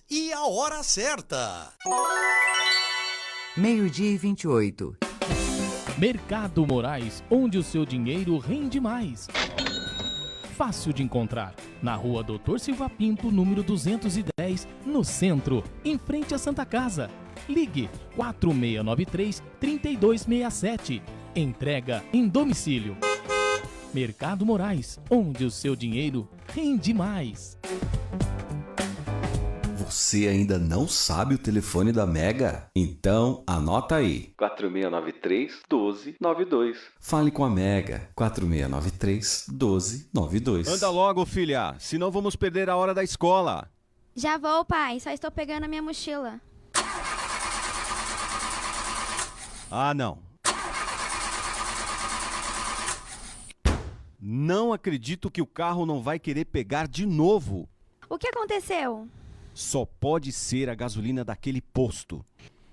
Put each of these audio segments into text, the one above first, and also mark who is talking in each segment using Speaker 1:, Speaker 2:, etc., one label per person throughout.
Speaker 1: E a hora certa.
Speaker 2: 12:28.
Speaker 3: Mercado Moraes, onde o seu dinheiro rende mais. Fácil de encontrar. Na rua Doutor Silva Pinto, número 210, no centro, em frente à Santa Casa. Ligue 4693-3267. Entrega em domicílio. Mercado Moraes, onde o seu dinheiro rende mais.
Speaker 4: Você ainda não sabe o telefone da Mega? Então anota aí: 4693-1292. Fale com a Mega. 4693-1292.
Speaker 5: Anda logo, filha, senão vamos perder a hora da escola.
Speaker 6: Já vou, pai, só estou pegando a minha mochila.
Speaker 5: Ah, não. Não acredito que o carro não vai querer pegar de novo.
Speaker 6: O que aconteceu?
Speaker 5: Só pode ser a gasolina daquele posto.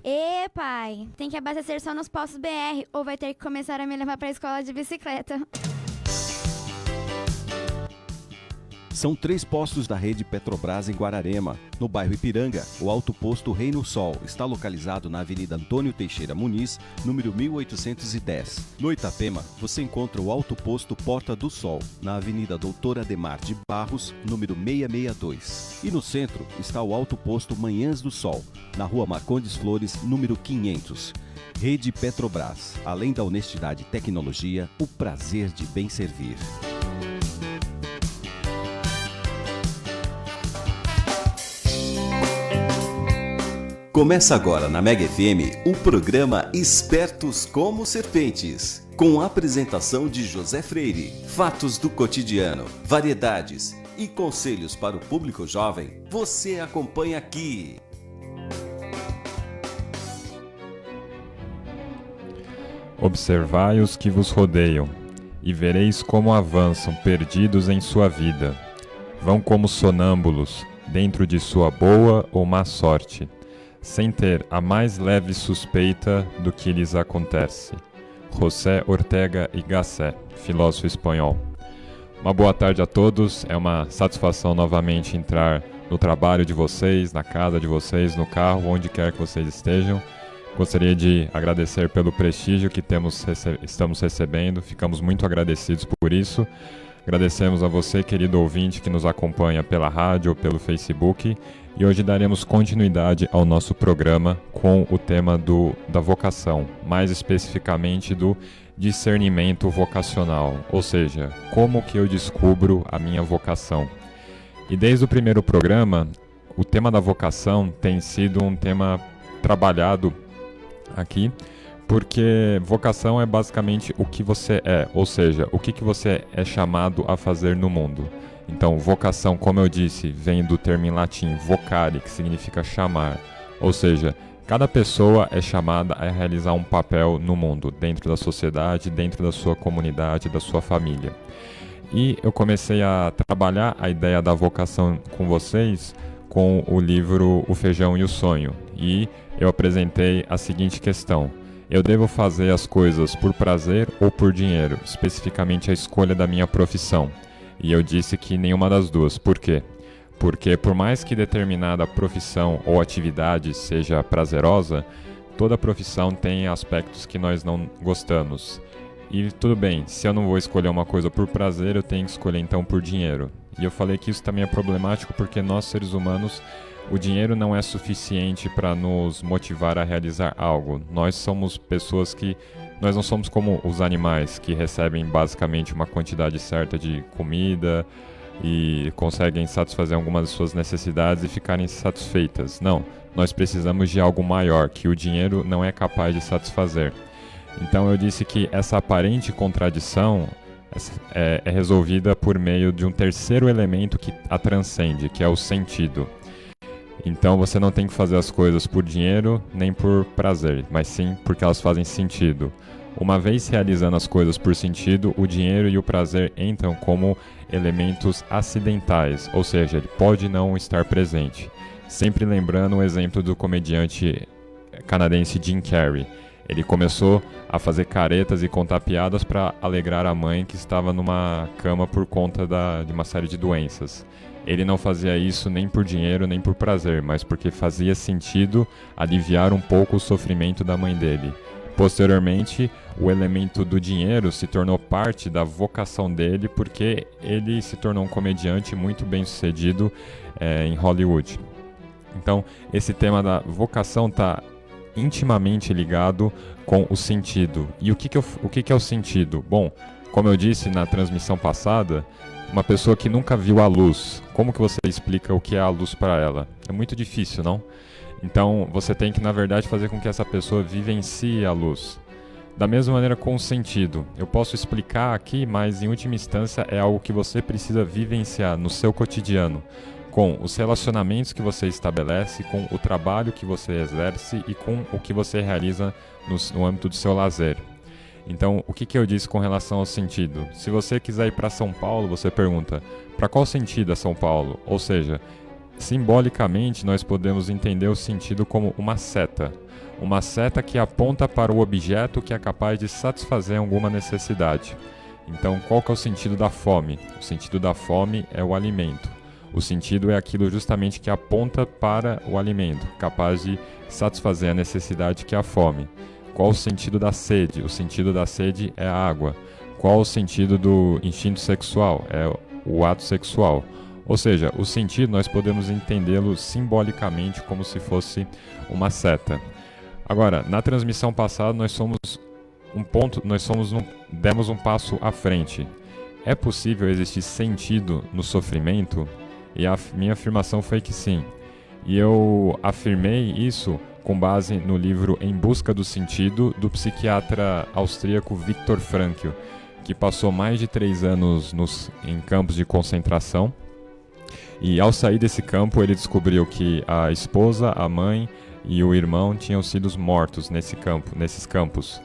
Speaker 6: Ê, pai, tem que abastecer só nos postos BR ou vai ter que começar a me levar para a escola de bicicleta.
Speaker 5: São 3 postos da rede Petrobras em Guararema. No bairro Ipiranga, o Alto Posto Reino Sol está localizado na Avenida Antônio Teixeira Muniz, número 1810. No Itapema, você encontra o Alto Posto Porta do Sol, na Avenida Doutor Ademar de Barros, número 662. E no centro está o Alto Posto Manhãs do Sol, na Rua Marcondes Flores, número 500. Rede Petrobras. Além da honestidade e tecnologia, o prazer de bem servir.
Speaker 4: Começa agora na Mega FM o programa Espertos como Serpentes, com a apresentação de José Freire, fatos do cotidiano, variedades e conselhos para o público jovem. Você acompanha aqui.
Speaker 7: Observai os que vos rodeiam, e vereis como avançam perdidos em sua vida. Vão como sonâmbulos, dentro de sua boa ou má sorte, sem ter a mais leve suspeita do que lhes acontece. José Ortega y Gasset, filósofo espanhol. Uma boa tarde a todos, é uma satisfação novamente entrar no trabalho de vocês, na casa de vocês, no carro, onde quer que vocês estejam. Gostaria de agradecer pelo prestígio que estamos recebendo, ficamos muito agradecidos por isso. Agradecemos a você, querido ouvinte, que nos acompanha pela rádio ou pelo Facebook. E hoje daremos continuidade ao nosso programa com o tema da vocação, mais especificamente do discernimento vocacional, ou seja, como que eu descubro a minha vocação. E desde o primeiro programa, o tema da vocação tem sido um tema trabalhado aqui, porque vocação é basicamente o que você é, ou seja, o que você é chamado a fazer no mundo. Então, vocação, como eu disse, vem do termo em latim vocare, que significa chamar. Ou seja, cada pessoa é chamada a realizar um papel no mundo, dentro da sociedade, dentro da sua comunidade, da sua família. E eu comecei a trabalhar a ideia da vocação com vocês com o livro O Feijão e o Sonho. E eu apresentei a seguinte questão: eu devo fazer as coisas por prazer ou por dinheiro? Especificamente a escolha da minha profissão. E eu disse que nenhuma das duas. Por quê? Porque por mais que determinada profissão ou atividade seja prazerosa, toda profissão tem aspectos que nós não gostamos. E tudo bem, se eu não vou escolher uma coisa por prazer, eu tenho que escolher então por dinheiro. E eu falei que isso também é problemático porque nós, seres humanos, o dinheiro não é suficiente para nos motivar a realizar algo. Nós somos pessoas que... Nós não somos como os animais que recebem basicamente uma quantidade certa de comida e conseguem satisfazer algumas de suas necessidades e ficarem satisfeitas. Não, nós precisamos de algo maior que o dinheiro não é capaz de satisfazer. Então eu disse que essa aparente contradição é resolvida por meio de um terceiro elemento que a transcende, que é o sentido. Então você não tem que fazer as coisas por dinheiro nem por prazer, mas sim porque elas fazem sentido. Uma vez realizando as coisas por sentido, o dinheiro e o prazer entram como elementos acidentais, ou seja, ele pode não estar presente. Sempre lembrando o exemplo do comediante canadense Jim Carrey. Ele começou a fazer caretas e contar piadas para alegrar a mãe que estava numa cama por conta de uma série de doenças. ele não fazia isso nem por dinheiro nem por prazer, mas porque fazia sentido aliviar um pouco o sofrimento da mãe dele. Posteriormente, o elemento do dinheiro se tornou parte da vocação dele porque ele se tornou um comediante muito bem sucedido em Hollywood. Então, esse tema da vocação está intimamente ligado com o sentido. E o que é o sentido? Bom, como eu disse na transmissão passada, uma pessoa que nunca viu a luz, como que você explica o que é a luz para ela? É muito difícil, não? Então, você tem que, na verdade, fazer com que essa pessoa vivencie a luz. Da mesma maneira com o sentido. Eu posso explicar aqui, mas em última instância é algo que você precisa vivenciar no seu cotidiano, com os relacionamentos que você estabelece, com o trabalho que você exerce e com o que você realiza no âmbito do seu lazer. Então, o que eu disse com relação ao sentido? Se você quiser ir para São Paulo, você pergunta, para qual sentido é São Paulo? Ou seja, simbolicamente nós podemos entender o sentido como uma seta que aponta para o objeto que é capaz de satisfazer alguma necessidade. Então, qual que é o sentido da fome? O sentido da fome é o alimento. O sentido é aquilo justamente que aponta para o alimento, capaz de satisfazer a necessidade que é a fome. Qual o sentido da sede? O sentido da sede é a água. Qual o sentido do instinto sexual? É o ato sexual. Ou seja, o sentido nós podemos entendê-lo simbolicamente como se fosse uma seta. Agora, na transmissão passada demos um passo à frente. É possível existir sentido no sofrimento? E a minha afirmação foi que sim. E eu afirmei isso com base no livro Em Busca do Sentido, do psiquiatra austríaco Viktor Frankl, que passou mais de 3 anos em campos de concentração. E ao sair desse campo, ele descobriu que a esposa, a mãe e o irmão tinham sido mortos nesses campos.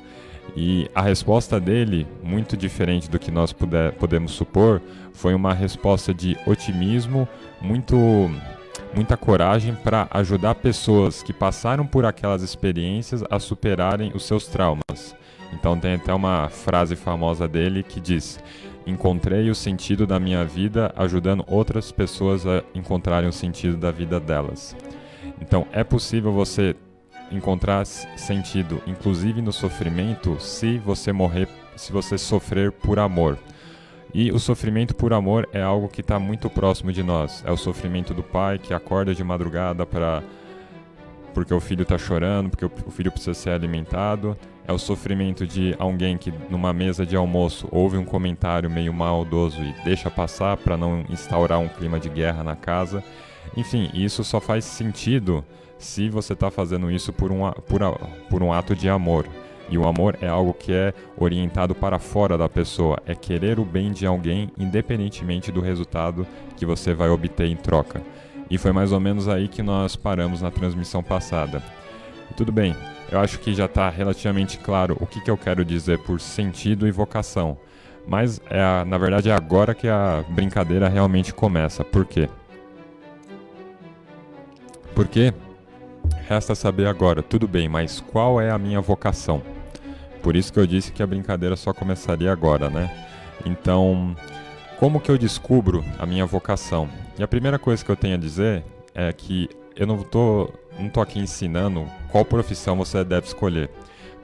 Speaker 7: E a resposta dele, muito diferente do que nós podemos supor, foi uma resposta de otimismo, muita coragem para ajudar pessoas que passaram por aquelas experiências a superarem os seus traumas. Então tem até uma frase famosa dele que diz: encontrei o sentido da minha vida ajudando outras pessoas a encontrarem o sentido da vida delas. Então é possível você encontrar sentido, inclusive no sofrimento, se você sofrer por amor. E o sofrimento por amor é algo que está muito próximo de nós. É o sofrimento do pai que acorda de madrugada porque o filho está chorando, porque o filho precisa ser alimentado. É o sofrimento de alguém que numa mesa de almoço ouve um comentário meio maldoso e deixa passar para não instaurar um clima de guerra na casa. Enfim, isso só faz sentido se você está fazendo isso por um ato de amor. E o amor é algo que é orientado para fora da pessoa, é querer o bem de alguém independentemente do resultado que você vai obter em troca. E foi mais ou menos aí que nós paramos na transmissão passada. Tudo bem, eu acho que já está relativamente claro o que eu quero dizer por sentido e vocação. Mas na verdade é agora que a brincadeira realmente começa. Por quê? Porque resta saber agora, tudo bem, mas qual é a minha vocação? Por isso que eu disse que a brincadeira só começaria agora, né? Então, como que eu descubro a minha vocação? E a primeira coisa que eu tenho a dizer é que eu não tô aqui ensinando qual profissão você deve escolher,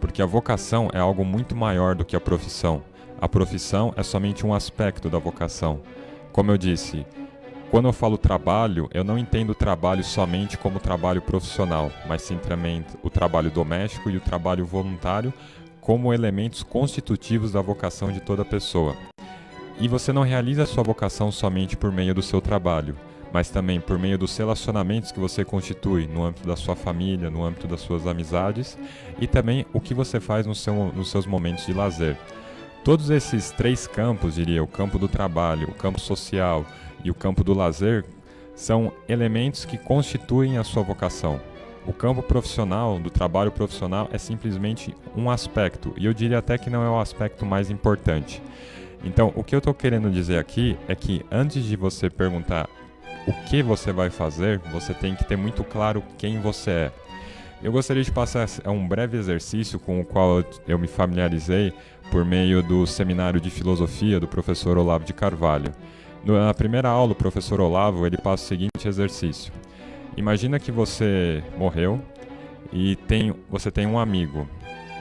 Speaker 7: porque a vocação é algo muito maior do que a profissão. A profissão é somente um aspecto da vocação. Como eu disse, quando eu falo trabalho, eu não entendo o trabalho somente como trabalho profissional, mas sim também o trabalho doméstico e o trabalho voluntário como elementos constitutivos da vocação de toda pessoa. E você não realiza a sua vocação somente por meio do seu trabalho, mas também por meio dos relacionamentos que você constitui no âmbito da sua família, no âmbito das suas amizades e também o que você faz nos seus momentos de lazer. Todos esses 3 campos, diria, o campo do trabalho, o campo social e o campo do lazer, são elementos que constituem a sua vocação. O campo profissional, do trabalho profissional, é simplesmente um aspecto, e eu diria até que não é o aspecto mais importante. Então, o que eu estou querendo dizer aqui é que antes de você perguntar o que você vai fazer, você tem que ter muito claro quem você é. Eu gostaria de passar um breve exercício com o qual eu me familiarizei por meio do seminário de filosofia do professor Olavo de Carvalho. Na primeira aula, o professor Olavo ele passa o seguinte exercício. Imagina que você morreu e você tem um amigo.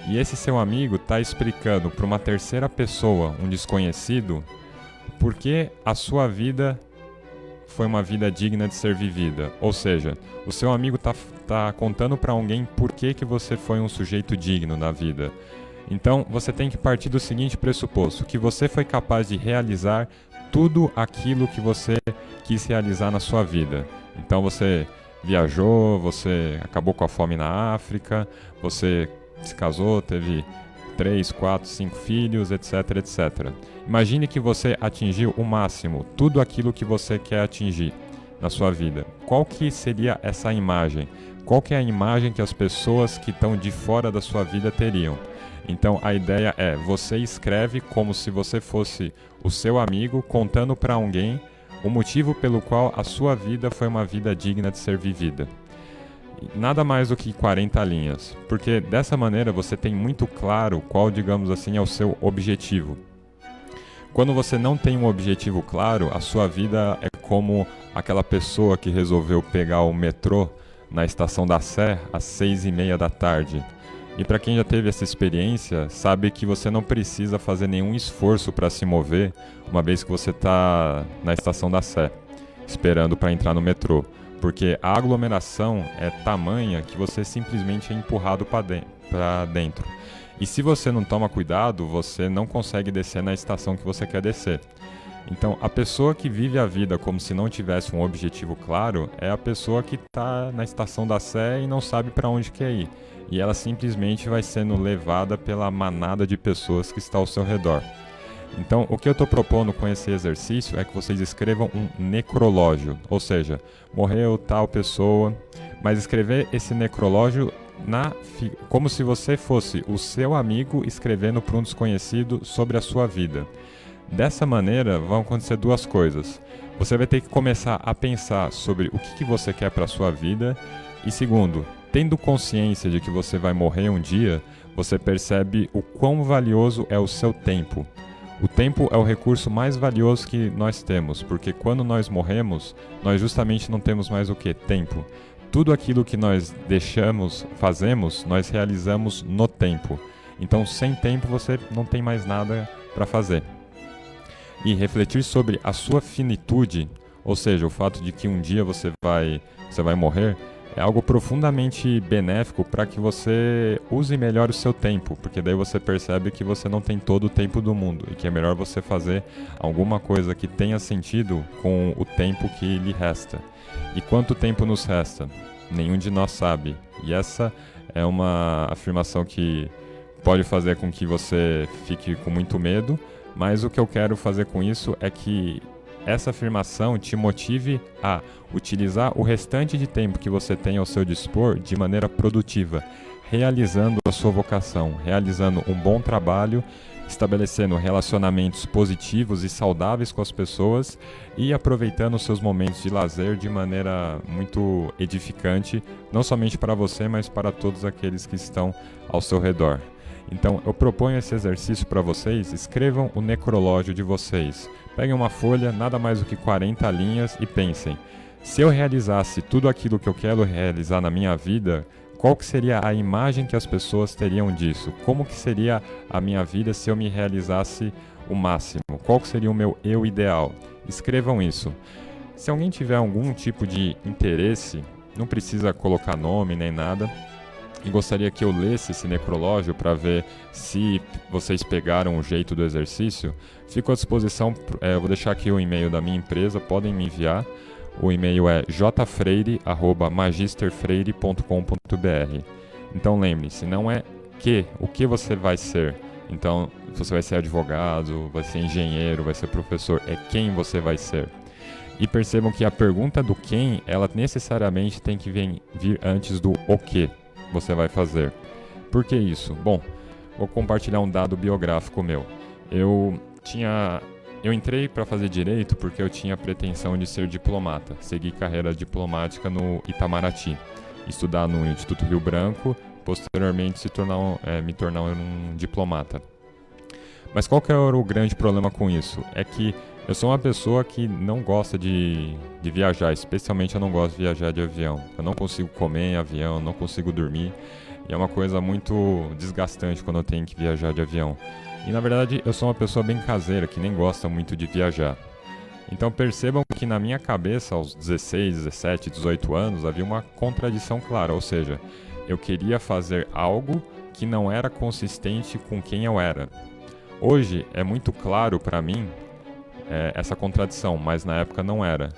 Speaker 7: E esse seu amigo está explicando para uma terceira pessoa, um desconhecido, por que a sua vida foi uma vida digna de ser vivida. Ou seja, o seu amigo está contando para alguém por que você foi um sujeito digno na vida. Então, você tem que partir do seguinte pressuposto, que você foi capaz de realizar tudo aquilo que você quis realizar na sua vida. Então, você viajou, você acabou com a fome na África, você se casou, teve 3, 4, 5 filhos, etc, etc. Imagine que você atingiu o máximo, tudo aquilo que você quer atingir na sua vida. Qual que seria essa imagem? Qual que é a imagem que as pessoas que estão de fora da sua vida teriam? Então a ideia é, você escreve como se você fosse o seu amigo contando para alguém o motivo pelo qual a sua vida foi uma vida digna de ser vivida. Nada mais do que 40 linhas, porque dessa maneira você tem muito claro qual, digamos assim, é o seu objetivo. Quando você não tem um objetivo claro, a sua vida é como aquela pessoa que resolveu pegar o metrô na estação da Sé às 6h30 da tarde. E para quem já teve essa experiência, sabe que você não precisa fazer nenhum esforço para se mover, uma vez que você está na estação da Sé, esperando para entrar no metrô. Porque a aglomeração é tamanha que você simplesmente é empurrado para dentro. E se você não toma cuidado, você não consegue descer na estação que você quer descer. Então, a pessoa que vive a vida como se não tivesse um objetivo claro é a pessoa que está na estação da Sé e não sabe para onde quer ir. E ela simplesmente vai sendo levada pela manada de pessoas que está ao seu redor. Então, o que eu estou propondo com esse exercício é que vocês escrevam um necrológio, ou seja, morreu tal pessoa, mas escrever esse necrológio como se você fosse o seu amigo escrevendo para um desconhecido sobre a sua vida. Dessa maneira, vão acontecer duas coisas. Você vai ter que começar a pensar sobre o que você quer para a sua vida e, segundo, tendo consciência de que você vai morrer um dia, você percebe o quão valioso é o seu tempo. O tempo é o recurso mais valioso que nós temos, porque quando nós morremos, nós justamente não temos mais o que? Tempo. Tudo aquilo que nós fazemos, nós realizamos no tempo. Então, sem tempo, você não tem mais nada para fazer. E refletir sobre a sua finitude, ou seja, o fato de que um dia você vai morrer, é algo profundamente benéfico para que você use melhor o seu tempo, porque daí você percebe que você não tem todo o tempo do mundo e que é melhor você fazer alguma coisa que tenha sentido com o tempo que lhe resta. E quanto tempo nos resta? Nenhum de nós sabe. E essa é uma afirmação que pode fazer com que você fique com muito medo, mas o que eu quero fazer com isso é que essa afirmação te motive a utilizar o restante de tempo que você tem ao seu dispor de maneira produtiva, realizando a sua vocação, realizando um bom trabalho, estabelecendo relacionamentos positivos e saudáveis com as pessoas e aproveitando os seus momentos de lazer de maneira muito edificante, não somente para você, mas para todos aqueles que estão ao seu redor. Então, eu proponho esse exercício para vocês, escrevam o necrológio de vocês. Peguem uma folha, nada mais do que 40 linhas e pensem, se eu realizasse tudo aquilo que eu quero realizar na minha vida, qual que seria a imagem que as pessoas teriam disso? Como que seria a minha vida se eu me realizasse o máximo? Qual que seria o meu eu ideal? Escrevam isso. Se alguém tiver algum tipo de interesse, não precisa colocar nome nem nada, e gostaria que eu lesse esse necrológio para ver se vocês pegaram o jeito do exercício, fico à disposição, eu vou deixar aqui o e-mail da minha empresa, podem me enviar. O e-mail é jfreire@magisterfreire.com.br. Então lembre-se, não é o que você vai ser. Então, você vai ser advogado, vai ser engenheiro, vai ser professor, é quem você vai ser. E percebam que a pergunta do quem, ela necessariamente tem que vir antes do o que você vai fazer. Por que isso? Bom, vou compartilhar um dado biográfico meu. Eu entrei para fazer direito porque eu tinha a pretensão de ser diplomata, seguir carreira diplomática no Itamaraty, estudar no Instituto Rio Branco, posteriormente me tornar um diplomata. Mas qual que era o grande problema com isso? É que Eu sou uma pessoa que não gosta de viajar, especialmente eu não gosto de viajar de avião. Eu não consigo comer em avião, não consigo dormir. E é uma coisa muito desgastante quando eu tenho que viajar de avião. E na verdade eu sou uma pessoa bem caseira, que nem gosta muito de viajar. Então percebam que na minha cabeça, aos 16, 17, 18 anos, havia uma contradição clara. Ou seja, eu queria fazer algo que não era consistente com quem eu era. Hoje é muito claro para mim essa contradição, mas na época não era.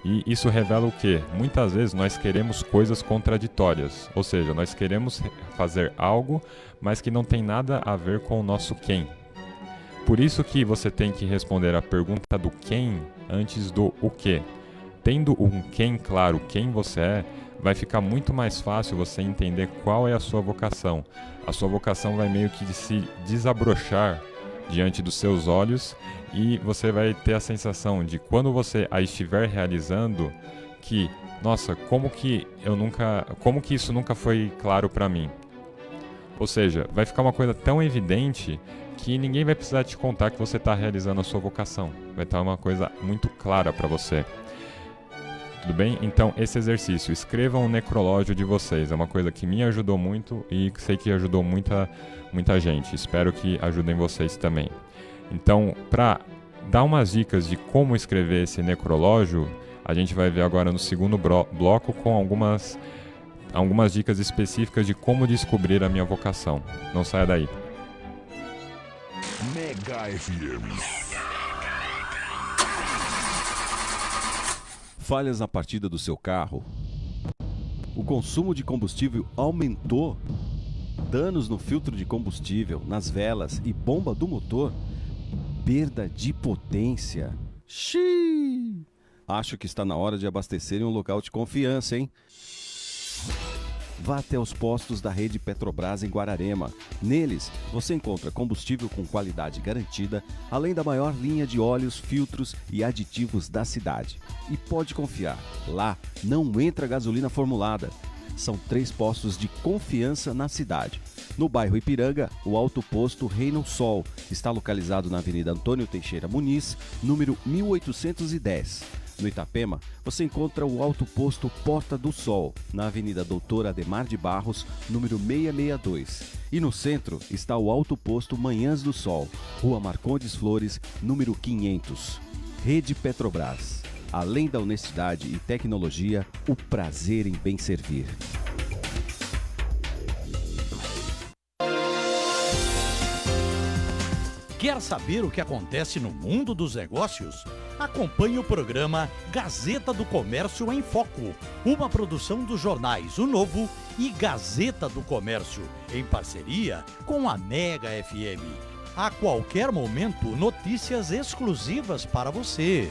Speaker 7: E isso revela o quê? Muitas vezes nós queremos coisas contraditórias, ou seja, nós queremos fazer algo, mas que não tem nada a ver com o nosso quem. Por isso que você tem que responder a pergunta do quem antes do o quê. Tendo um quem claro, quem você é, vai ficar muito mais fácil você entender qual é a sua vocação. A sua vocação vai meio que se desabrochar diante dos seus olhos e você vai ter a sensação de quando você a estiver realizando que, nossa, como que isso nunca foi claro para mim. Ou seja, vai ficar uma coisa tão evidente que ninguém vai precisar te contar que você está realizando a sua vocação. Vai estar uma coisa muito clara para você. Tudo bem? Então, esse exercício, escrevam um necrológio de vocês. É uma coisa que me ajudou muito e sei que ajudou muita gente. Espero que ajudem vocês também. Então, para dar umas dicas de como escrever esse necrológio, a gente vai ver agora no segundo bloco com algumas dicas específicas de como descobrir a minha vocação. Não saia daí.
Speaker 2: Mega FM.
Speaker 5: Falhas na partida do seu carro? O consumo de combustível aumentou? Danos no filtro de combustível, nas velas e bomba do motor? Perda de potência? Xiii! Acho que está na hora de abastecer em um local de confiança, hein? Vá até os postos da rede Petrobras em Guararema. Neles, você encontra combustível com qualidade garantida, além da maior linha de óleos, filtros e aditivos da cidade. E pode confiar, lá não entra gasolina formulada. São 3 postos de confiança na cidade. No bairro Ipiranga, o Alto Posto Reino Sol está localizado na Avenida Antônio Teixeira Muniz, número 1810. No Itapema, você encontra o Alto Posto Porta do Sol, na Avenida Doutor Ademar de Barros, número 662. E no centro está o Alto Posto Manhãs do Sol, Rua Marcondes Flores, número 500. Rede Petrobras. Além da honestidade e tecnologia, o prazer em bem servir.
Speaker 1: Quer saber o que acontece no mundo dos negócios? Acompanhe o programa Gazeta do Comércio em Foco, uma produção dos jornais O Novo e Gazeta do Comércio, em parceria com a Mega FM. A qualquer momento, notícias exclusivas para você.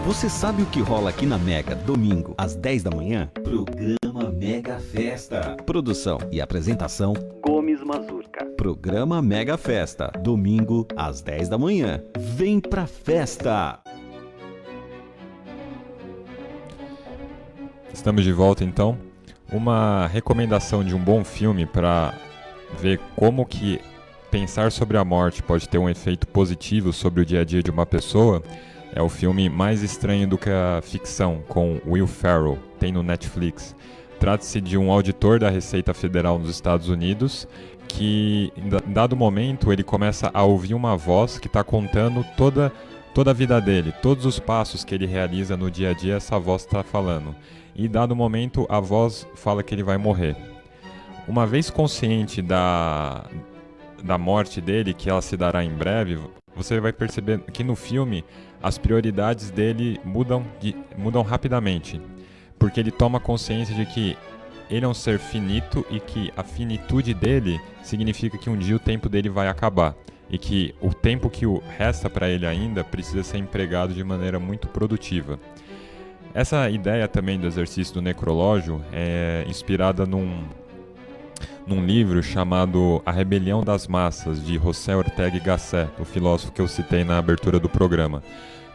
Speaker 8: Você sabe o que rola aqui na Mega, domingo, às 10 da manhã? Programa Mega Festa. Produção e apresentação, Gomes Mazurca. Programa Mega Festa, domingo, às 10 da manhã. Vem pra festa!
Speaker 7: Estamos de volta então. Uma recomendação de um bom filme para ver como que pensar sobre a morte pode ter um efeito positivo sobre o dia a dia de uma pessoa é o filme Mais Estranho do que a Ficção, com Will Ferrell, tem no Netflix. Trata-se de um auditor da Receita Federal nos Estados Unidos que, em dado momento, ele começa a ouvir uma voz que está contando toda a vida dele, todos os passos que ele realiza no dia a dia, essa voz está falando. E, em dado momento, a voz fala que ele vai morrer. Uma vez consciente da morte dele, que ela se dará em breve, você vai perceber que no filme as prioridades dele mudam rapidamente, porque ele toma consciência de que ele é um ser finito e que a finitude dele significa que um dia o tempo dele vai acabar e que o tempo que resta para ele ainda precisa ser empregado de maneira muito produtiva. Essa ideia também do exercício do necrológio é inspirada num livro chamado A Rebelião das Massas, de José Ortega y Gasset, o filósofo que eu citei na abertura do programa,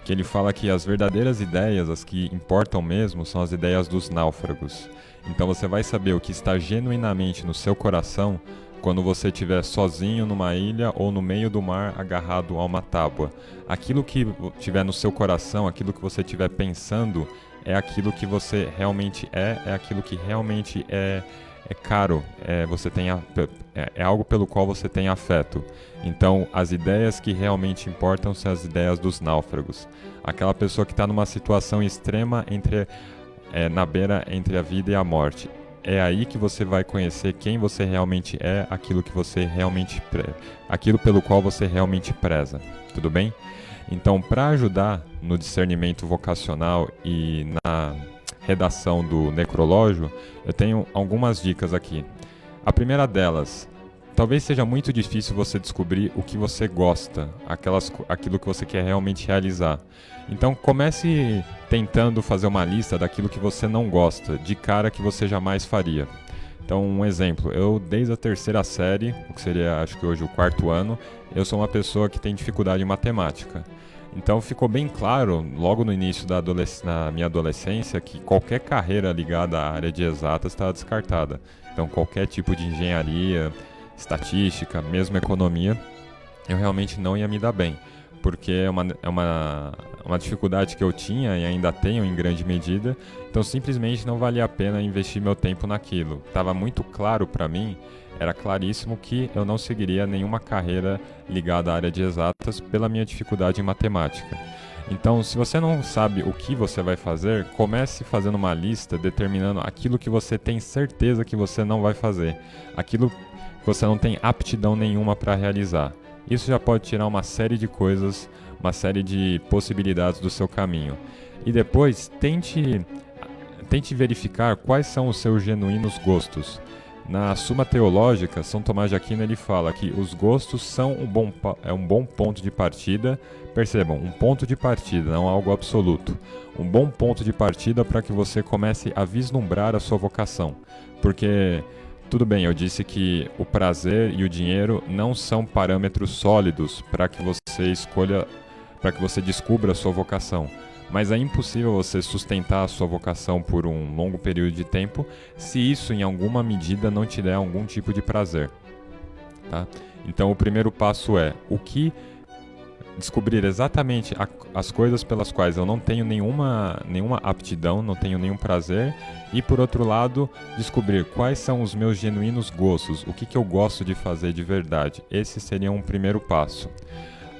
Speaker 7: que ele fala que as verdadeiras ideias, as que importam mesmo, são as ideias dos náufragos. Então você vai saber o que está genuinamente no seu coração quando você estiver sozinho numa ilha ou no meio do mar agarrado a uma tábua. Aquilo que estiver no seu coração, aquilo que você estiver pensando, é aquilo que você realmente é aquilo que realmente é caro, é algo pelo qual você tem afeto. Então, as ideias que realmente importam são as ideias dos náufragos. Aquela pessoa que está numa situação extrema na beira entre a vida e a morte. É aí que você vai conhecer quem você realmente é, aquilo pelo qual você realmente preza. Tudo bem? Então, para ajudar no discernimento vocacional e na redação do necrológio, eu tenho algumas dicas aqui. A primeira delas, talvez seja muito difícil você descobrir o que você gosta, aquilo que você quer realmente realizar. Então comece tentando fazer uma lista daquilo que você não gosta, de cara que você jamais faria. Então, um exemplo, eu desde a 3ª série, o que seria acho que hoje o 4º ano, eu sou uma pessoa que tem dificuldade em matemática. Então ficou bem claro, logo no início na minha adolescência, que qualquer carreira ligada à área de exatas estava descartada. Então qualquer tipo de engenharia, estatística, mesmo economia, eu realmente não ia me dar bem. Porque é uma dificuldade que eu tinha e ainda tenho em grande medida, então simplesmente não valia a pena investir meu tempo naquilo. Estava muito claro para mim, era claríssimo que eu não seguiria nenhuma carreira ligada à área de exatas pela minha dificuldade em matemática. Então, se você não sabe o que você vai fazer, comece fazendo uma lista determinando aquilo que você tem certeza que você não vai fazer, aquilo que você não tem aptidão nenhuma para realizar. Isso já pode tirar uma série de coisas, uma série de possibilidades do seu caminho. E depois, tente verificar quais são os seus genuínos gostos. Na Suma Teológica, São Tomás de Aquino ele fala que os gostos são um bom ponto de partida. Percebam, um ponto de partida, não algo absoluto. Um bom ponto de partida para que você comece a vislumbrar a sua vocação. Porque... tudo bem, eu disse que o prazer e o dinheiro não são parâmetros sólidos para que você descubra a sua vocação. Mas é impossível você sustentar a sua vocação por um longo período de tempo se isso em alguma medida não te der algum tipo de prazer. Tá? Então o primeiro passo é descobrir exatamente as coisas pelas quais eu não tenho nenhuma aptidão, não tenho nenhum prazer, e por outro lado, descobrir quais são os meus genuínos gostos, o que eu gosto de fazer de verdade. Esse seria um primeiro passo.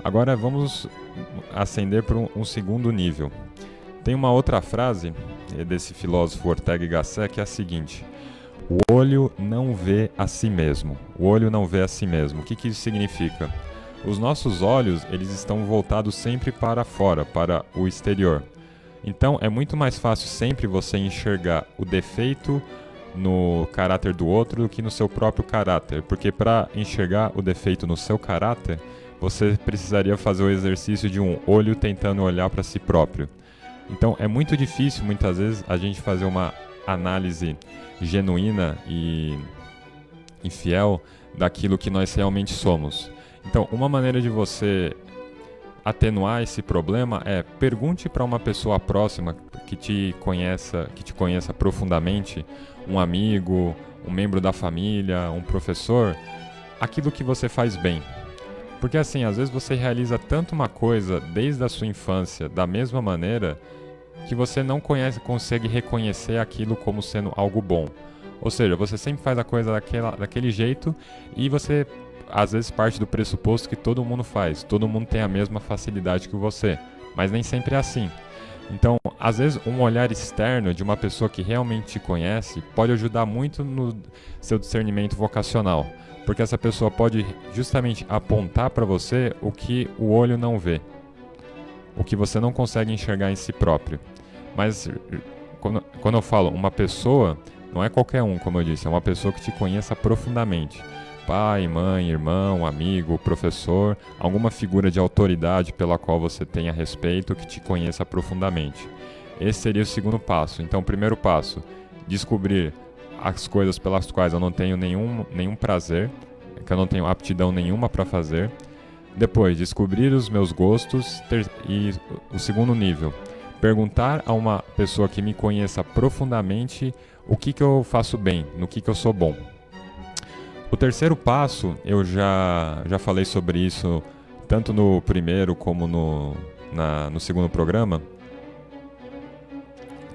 Speaker 7: Agora vamos ascender para um segundo nível. Tem uma outra frase desse filósofo Ortega y Gasset que é a seguinte: o olho não vê a si mesmo. O olho não vê a si mesmo. O que isso significa? Os nossos olhos, eles estão voltados sempre para fora, para o exterior. Então, é muito mais fácil sempre você enxergar o defeito no caráter do outro do que no seu próprio caráter. Porque para enxergar o defeito no seu caráter, você precisaria fazer o exercício de um olho tentando olhar para si próprio. Então, é muito difícil, muitas vezes, a gente fazer uma análise genuína e fiel daquilo que nós realmente somos. Então, uma maneira de você atenuar esse problema é pergunte para uma pessoa próxima que te conheça profundamente, um amigo, um membro da família, um professor, aquilo que você faz bem. Porque assim, às vezes você realiza tanto uma coisa desde a sua infância da mesma maneira que você não consegue reconhecer aquilo como sendo algo bom. Ou seja, você sempre faz a coisa daquele jeito e você às vezes parte do pressuposto que todo mundo faz, todo mundo tem a mesma facilidade que você, mas nem sempre é assim. Então, às vezes um olhar externo de uma pessoa que realmente te conhece pode ajudar muito no seu discernimento vocacional, porque essa pessoa pode justamente apontar para você o que o olho não vê, o que você não consegue enxergar em si próprio. Mas quando eu falo uma pessoa, não é qualquer um, como eu disse, é uma pessoa que te conheça profundamente. Pai, mãe, irmão, amigo, professor, alguma figura de autoridade pela qual você tenha respeito, que te conheça profundamente. Esse seria o segundo passo. Então, o primeiro passo, descobrir as coisas pelas quais eu não tenho nenhum prazer, que eu não tenho aptidão nenhuma para fazer. Depois, descobrir os meus gostos. E o segundo nível, perguntar a uma pessoa que me conheça profundamente o que eu faço bem, no que eu sou bom. O terceiro passo, eu já falei sobre isso tanto no primeiro como no segundo programa,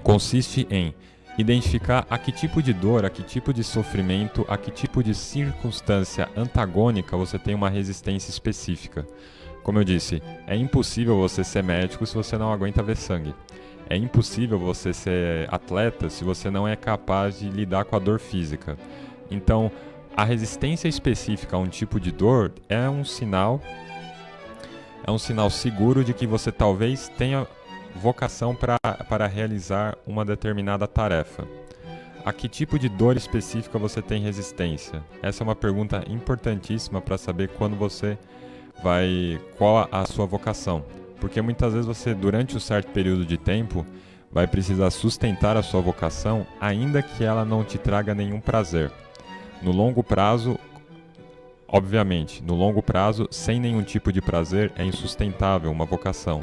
Speaker 7: consiste em identificar a que tipo de dor, a que tipo de sofrimento, a que tipo de circunstância antagônica você tem uma resistência específica. Como eu disse, é impossível você ser médico se você não aguenta ver sangue. É impossível você ser atleta se você não é capaz de lidar com a dor física. Então, a resistência específica a um tipo de dor é um sinal seguro de que você talvez tenha vocação para realizar uma determinada tarefa. A que tipo de dor específica você tem resistência? Essa é uma pergunta importantíssima para saber qual a sua vocação. Porque muitas vezes você, durante um certo período de tempo, vai precisar sustentar a sua vocação, ainda que ela não te traga nenhum prazer. No longo prazo, obviamente, sem nenhum tipo de prazer, é insustentável uma vocação.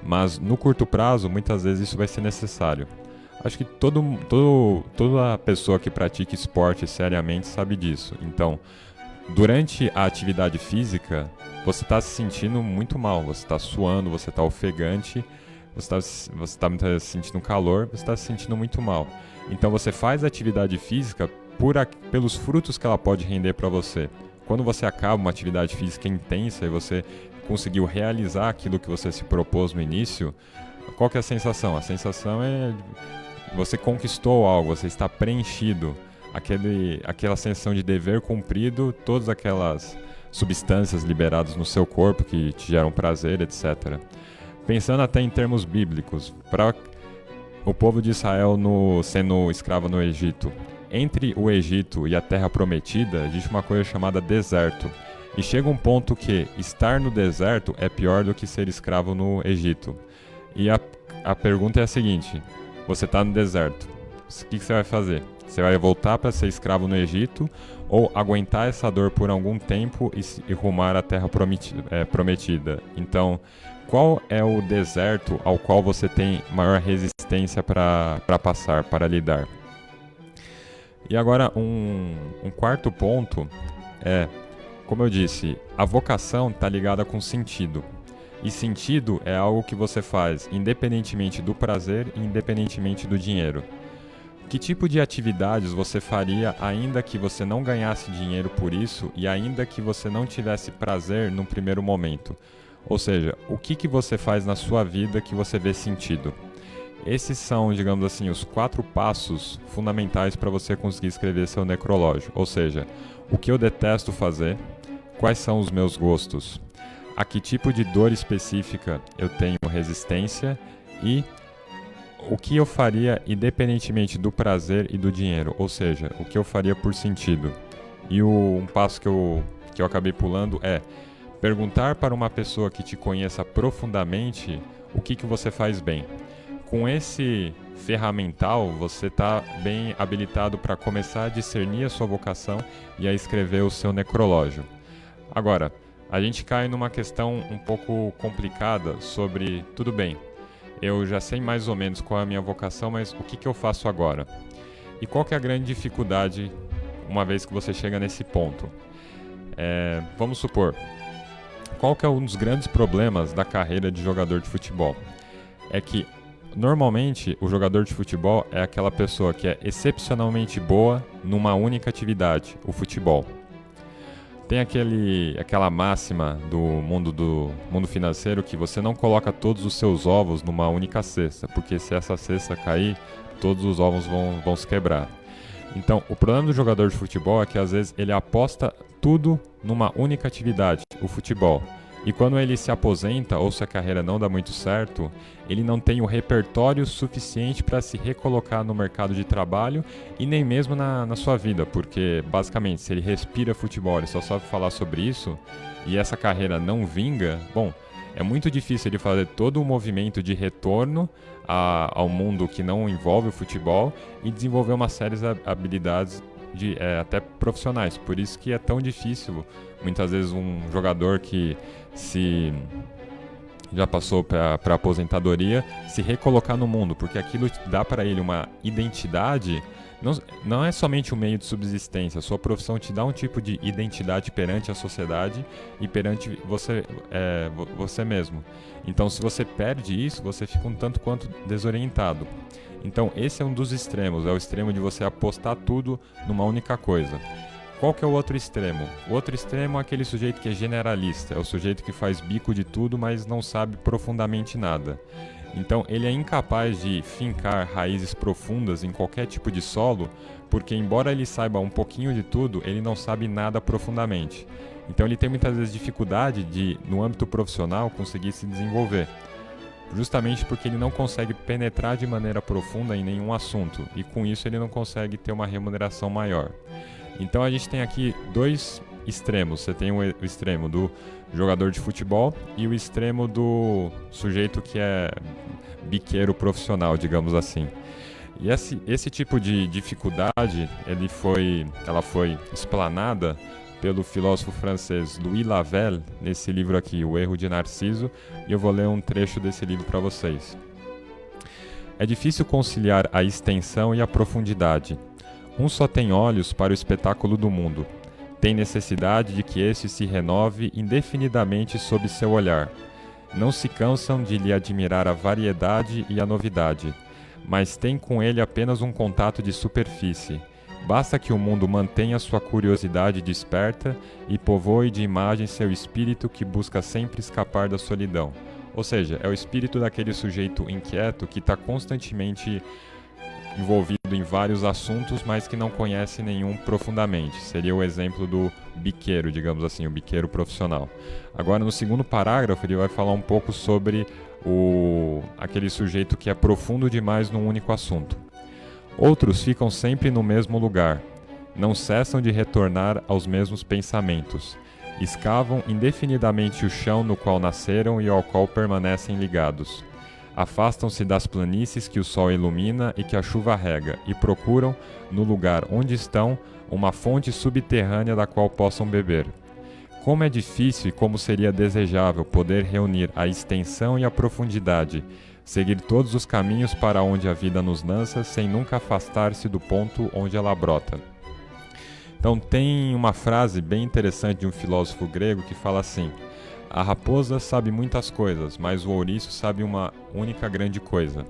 Speaker 7: Mas no curto prazo, muitas vezes isso vai ser necessário. Acho que toda pessoa que pratica esporte seriamente sabe disso. Então, durante a atividade física, você está se sentindo muito mal, você está suando, você está ofegante, você está sentindo calor, você está se sentindo muito mal. Então você faz a atividade física pelos frutos que ela pode render para você. Quando você acaba uma atividade física intensa e você conseguiu realizar aquilo que você se propôs no início, qual que é a sensação? A sensação é você conquistou algo, você está preenchido, aquela sensação de dever cumprido, todas aquelas substâncias liberadas no seu corpo que te geram prazer, etc. Pensando até em termos bíblicos, para o povo de Israel sendo escravo no Egito, entre o Egito e a Terra Prometida existe uma coisa chamada deserto. E chega um ponto que estar no deserto é pior do que ser escravo no Egito. E a pergunta é a seguinte: você está no deserto, o que você vai fazer? Você vai voltar para ser escravo no Egito ou aguentar essa dor por algum tempo e rumar à Terra Prometida? Então, qual é o deserto ao qual você tem maior resistência para passar, para lidar? E agora, um quarto ponto é, como eu disse, a vocação está ligada com sentido. E sentido é algo que você faz independentemente do prazer e independentemente do dinheiro. Que tipo de atividades você faria ainda que você não ganhasse dinheiro por isso e ainda que você não tivesse prazer no primeiro momento? Ou seja, o que você faz na sua vida que você vê sentido? Esses são, digamos assim, os 4 passos fundamentais para você conseguir escrever seu necrológio. Ou seja, o que eu detesto fazer, quais são os meus gostos, a que tipo de dor específica eu tenho resistência e o que eu faria independentemente do prazer e do dinheiro. Ou seja, o que eu faria por sentido. E um passo que eu acabei pulando é perguntar para uma pessoa que te conheça profundamente o que você faz bem. Com esse ferramental, você está bem habilitado para começar a discernir a sua vocação e a escrever o seu necrológio. Agora, a gente cai numa questão um pouco complicada sobre, tudo bem, eu já sei mais ou menos qual é a minha vocação, mas o que eu faço agora? E qual que é a grande dificuldade uma vez que você chega nesse ponto? Vamos supor, qual que é um dos grandes problemas da carreira de jogador de futebol? É que normalmente, o jogador de futebol é aquela pessoa que é excepcionalmente boa numa única atividade, o futebol. Tem aquela máxima do mundo financeiro que você não coloca todos os seus ovos numa única cesta, porque se essa cesta cair, todos os ovos vão se quebrar. Então, o problema do jogador de futebol é que às vezes ele aposta tudo numa única atividade, o futebol. E quando ele se aposenta ou se a carreira não dá muito certo, ele não tem o repertório suficiente para se recolocar no mercado de trabalho e nem mesmo na sua vida, porque basicamente se ele respira futebol, ele só sabe falar sobre isso e essa carreira não vinga, bom, é muito difícil ele fazer todo o movimento de retorno ao mundo que não envolve o futebol e desenvolver uma série de habilidades até profissionais. Por isso que é tão difícil, muitas vezes, um jogador que já passou para a aposentadoria se recolocar no mundo, porque aquilo dá para ele uma identidade não é somente um meio de subsistência. A sua profissão te dá um tipo de identidade perante a sociedade e perante você mesmo. Então, se você perde isso, você fica um tanto quanto desorientado. Então, esse é um dos extremos. É o extremo de você apostar tudo numa única coisa. Qual que é o outro extremo? O outro extremo é aquele sujeito que é generalista. É o sujeito que faz bico de tudo, mas não sabe profundamente nada. Então, ele é incapaz de fincar raízes profundas em qualquer tipo de solo, porque embora ele saiba um pouquinho de tudo, ele não sabe nada profundamente. Então, ele tem muitas vezes dificuldade de, no âmbito profissional, conseguir se desenvolver. Justamente porque ele não consegue penetrar de maneira profunda em nenhum assunto, e com isso ele não consegue ter uma remuneração maior. Então, a gente tem aqui dois extremos. Você tem o extremo do jogador de futebol e o extremo do sujeito que é biqueiro profissional, digamos assim. E esse tipo de dificuldade, ela foi explanada pelo filósofo francês Louis Lavelle, nesse livro aqui, O Erro de Narciso, e eu vou ler um trecho desse livro para vocês. É difícil conciliar a extensão e a profundidade. Um só tem olhos para o espetáculo do mundo. Tem necessidade de que este se renove indefinidamente sob seu olhar. Não se cansam de lhe admirar a variedade e a novidade, mas tem com ele apenas um contato de superfície. Basta que o mundo mantenha sua curiosidade desperta e povoe de imagens seu espírito que busca sempre escapar da solidão. Ou seja, é o espírito daquele sujeito inquieto que está constantemente envolvido em vários assuntos, mas que não conhece nenhum profundamente. Seria o exemplo do biqueiro, digamos assim, o biqueiro profissional. Agora, no segundo parágrafo, ele vai falar um pouco sobre aquele sujeito que é profundo demais num único assunto. Outros ficam sempre no mesmo lugar, não cessam de retornar aos mesmos pensamentos, escavam indefinidamente o chão no qual nasceram e ao qual permanecem ligados. Afastam-se das planícies que o sol ilumina e que a chuva rega, e procuram, no lugar onde estão, uma fonte subterrânea da qual possam beber. Como é difícil e como seria desejável poder reunir a extensão e a profundidade, seguir todos os caminhos para onde a vida nos lança, sem nunca afastar-se do ponto onde ela brota. Então tem uma frase bem interessante de um filósofo grego que fala assim: a raposa sabe muitas coisas, mas o ouriço sabe uma única grande coisa.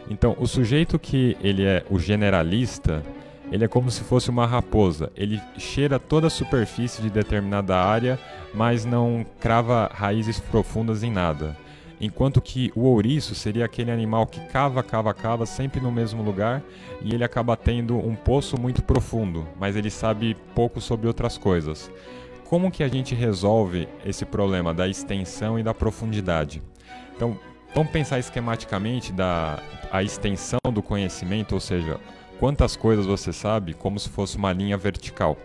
Speaker 7: Então, o sujeito que ele é o generalista, ele é como se fosse uma raposa. Ele cheira toda a superfície de determinada área, mas não crava raízes profundas em nada. Enquanto que o ouriço seria aquele animal que cava sempre no mesmo lugar, e ele acaba tendo um poço muito profundo, mas ele sabe pouco sobre outras coisas. Como que a gente resolve esse problema da extensão e da profundidade? Então, vamos pensar esquematicamente a extensão do conhecimento, ou seja, quantas coisas você sabe, como se fosse uma linha vertical.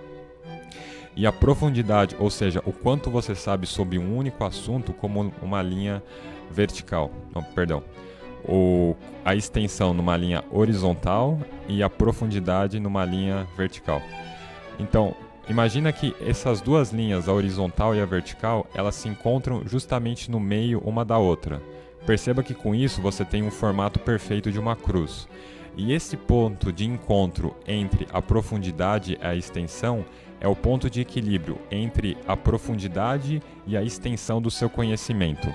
Speaker 7: E a profundidade, ou seja, o quanto você sabe sobre um único assunto, como uma linha vertical. Não, perdão. A extensão numa linha horizontal e a profundidade numa linha vertical. Então, imagina que essas duas linhas, a horizontal e a vertical, elas se encontram justamente no meio uma da outra. Perceba que com isso você tem um formato perfeito de uma cruz. E esse ponto de encontro entre a profundidade e a extensão é o ponto de equilíbrio entre a profundidade e a extensão do seu conhecimento.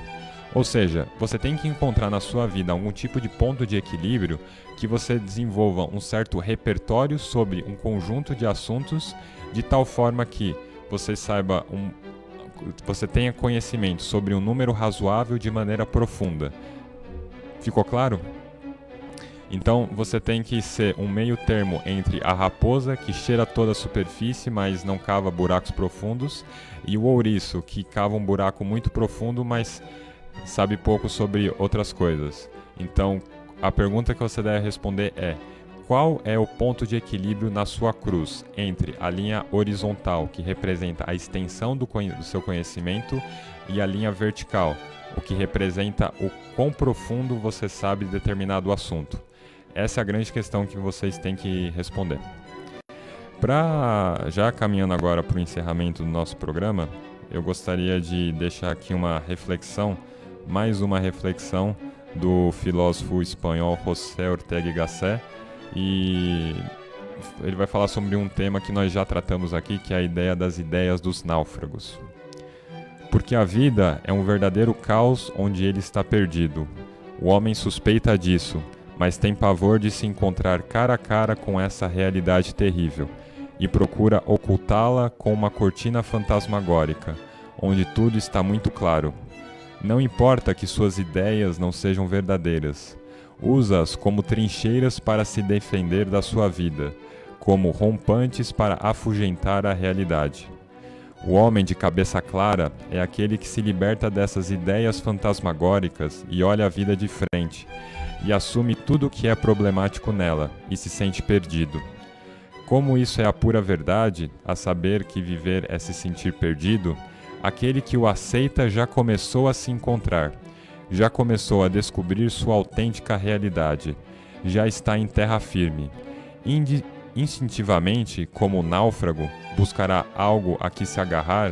Speaker 7: Ou seja, você tem que encontrar na sua vida algum tipo de ponto de equilíbrio que você desenvolva um certo repertório sobre um conjunto de assuntos, de tal forma que você você tenha conhecimento sobre um número razoável de maneira profunda. Ficou claro? Então você tem que ser um meio termo entre a raposa, que cheira toda a superfície, mas não cava buracos profundos, e o ouriço, que cava um buraco muito profundo, mas sabe pouco sobre outras coisas. Então a pergunta que você deve responder é: qual é o ponto de equilíbrio na sua cruz entre a linha horizontal, que representa a extensão do seu conhecimento, e a linha vertical, o que representa o quão profundo você sabe de determinado assunto? Essa é a grande questão que vocês têm que responder. Já caminhando agora para o encerramento do nosso programa, eu gostaria de deixar aqui uma reflexão, mais uma reflexão do filósofo espanhol José Ortega y Gasset. E ele vai falar sobre um tema que nós já tratamos aqui, que é a ideia das ideias dos náufragos. Porque a vida é um verdadeiro caos onde ele está perdido. O homem suspeita disso, mas tem pavor de se encontrar cara a cara com essa realidade terrível e procura ocultá-la com uma cortina fantasmagórica, onde tudo está muito claro. Não importa que suas ideias não sejam verdadeiras. Usa-as como trincheiras para se defender da sua vida, como rompantes para afugentar a realidade. O homem de cabeça clara é aquele que se liberta dessas ideias fantasmagóricas e olha a vida de frente, e assume tudo o que é problemático nela, e se sente perdido. Como isso é a pura verdade, a saber que viver é se sentir perdido, aquele que o aceita já começou a se encontrar, já começou a descobrir sua autêntica realidade, já está em terra firme. Instintivamente, como náufrago, buscará algo a que se agarrar,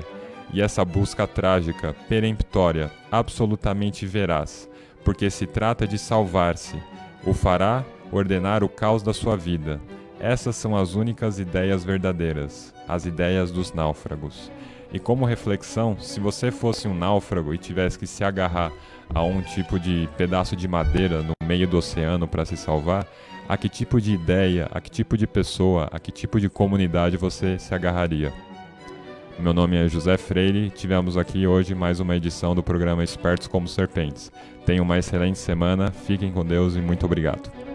Speaker 7: e essa busca trágica, peremptória, absolutamente veraz, porque se trata de salvar-se, o fará ordenar o caos da sua vida. Essas são as únicas ideias verdadeiras, as ideias dos náufragos. E como reflexão, se você fosse um náufrago e tivesse que se agarrar a um tipo de pedaço de madeira no meio do oceano para se salvar, a que tipo de ideia, a que tipo de pessoa, a que tipo de comunidade você se agarraria? Meu nome é José Freire, tivemos aqui hoje mais uma edição do programa Espertos como Serpentes. Tenham uma excelente semana, fiquem com Deus e muito obrigado.